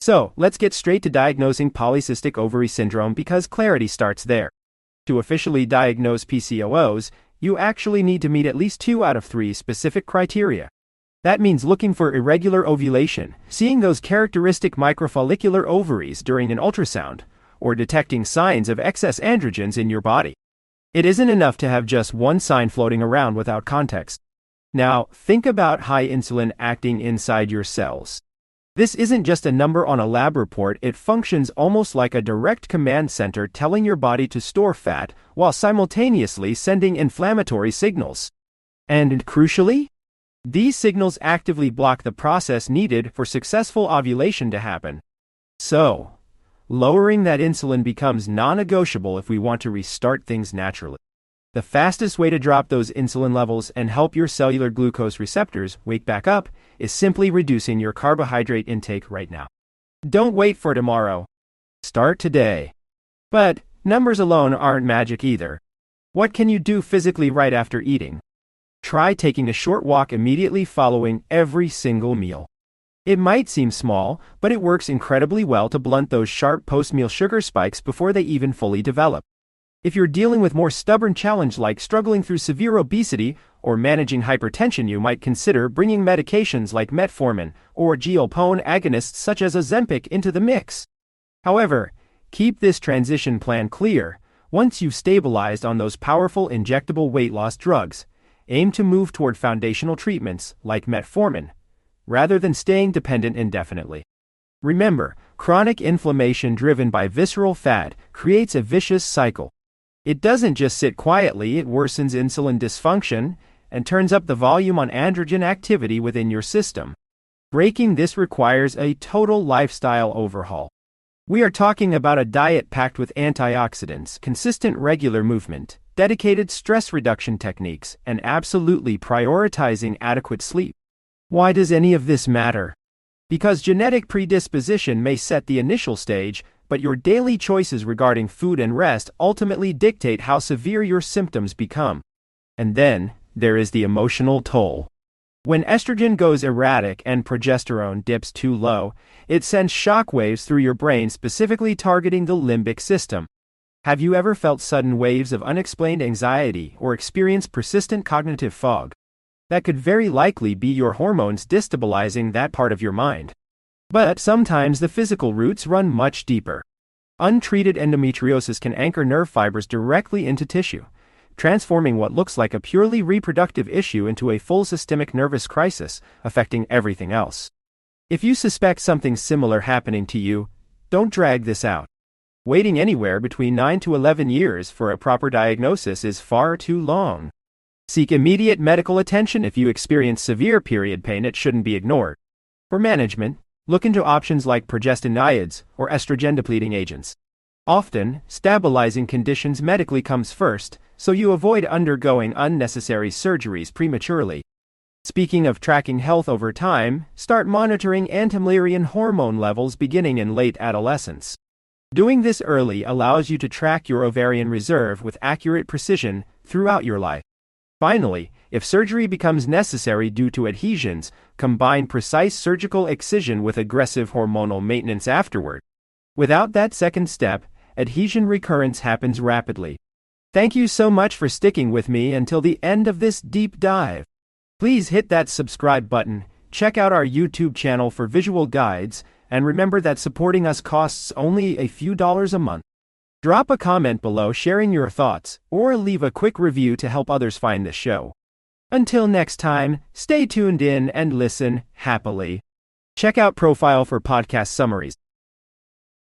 So, let's get straight to diagnosing polycystic ovary syndrome because clarity starts there. To officially diagnose PCOS, you actually need to meet at least 2 out of 3 specific criteria. That means looking for irregular ovulation, seeing those characteristic microfollicular ovaries during an ultrasound, or detecting signs of excess androgens in your body. It isn't enough to have just one sign floating around without context. Now, think about high insulin acting inside your cells. This isn't just a number on a lab report, it functions almost like a direct command center telling your body to store fat while simultaneously sending inflammatory signals. And crucially, these signals actively block the process needed for successful ovulation to happen. So, lowering that insulin becomes non-negotiable if we want to restart things naturally. The fastest way to drop those insulin levels and help your cellular glucose receptors wake back up is simply reducing your carbohydrate intake right now. Don't wait for tomorrow. Start today. But numbers alone aren't magic either. What can you do physically right after eating? Try taking a short walk immediately following every single meal. It might seem small, but it works incredibly well to blunt those sharp post-meal sugar spikes before they even fully develop. If you're dealing with more stubborn challenge like struggling through severe obesity or managing hypertension, you might consider bringing medications like Metformin or GLP-1 agonists such as Ozempic into the mix. However, keep this transition plan clear. Once you've stabilized on those powerful injectable weight loss drugs, aim to move toward foundational treatments like Metformin, rather than staying dependent indefinitely. Remember, chronic inflammation driven by visceral fat creates a vicious cycle. It doesn't just sit quietly, it worsens insulin dysfunction and turns up the volume on androgen activity within your system. Breaking this requires a total lifestyle overhaul. We are talking about a diet packed with antioxidants, consistent regular movement, dedicated stress reduction techniques, and absolutely prioritizing adequate sleep. Why does any of this matter? Because genetic predisposition may set the initial stage, but your daily choices regarding food and rest ultimately dictate how severe your symptoms become. And then, there is the emotional toll. When estrogen goes erratic and progesterone dips too low, it sends shockwaves through your brain, specifically targeting the limbic system. Have you ever felt sudden waves of unexplained anxiety or experienced persistent cognitive fog? That could very likely be your hormones destabilizing that part of your mind. But sometimes the physical roots run much deeper. Untreated endometriosis can anchor nerve fibers directly into tissue, transforming what looks like a purely reproductive issue into a full systemic nervous crisis, affecting everything else. If you suspect something similar happening to you, don't drag this out. Waiting anywhere between 9 to 11 years for a proper diagnosis is far too long. Seek immediate medical attention if you experience severe period pain. It shouldn't be ignored. For management, look into options like progestinides or estrogen-depleting agents. Often, stabilizing conditions medically comes first, so you avoid undergoing unnecessary surgeries prematurely. Speaking of tracking health over time, start monitoring anti-Müllerian hormone levels beginning in late adolescence. Doing this early allows you to track your ovarian reserve with accurate precision throughout your life. Finally, if surgery becomes necessary due to adhesions, combine precise surgical excision with aggressive hormonal maintenance afterward. Without that second step, adhesion recurrence happens rapidly. Thank you so much for sticking with me until the end of this deep dive. Please hit that subscribe button, check out our YouTube channel for visual guides, and remember that supporting us costs only a few dollars a month. Drop a comment below sharing your thoughts, or leave a quick review to help others find this show. Until next time, stay tuned in and listen happily. Check out Profile for podcast summaries.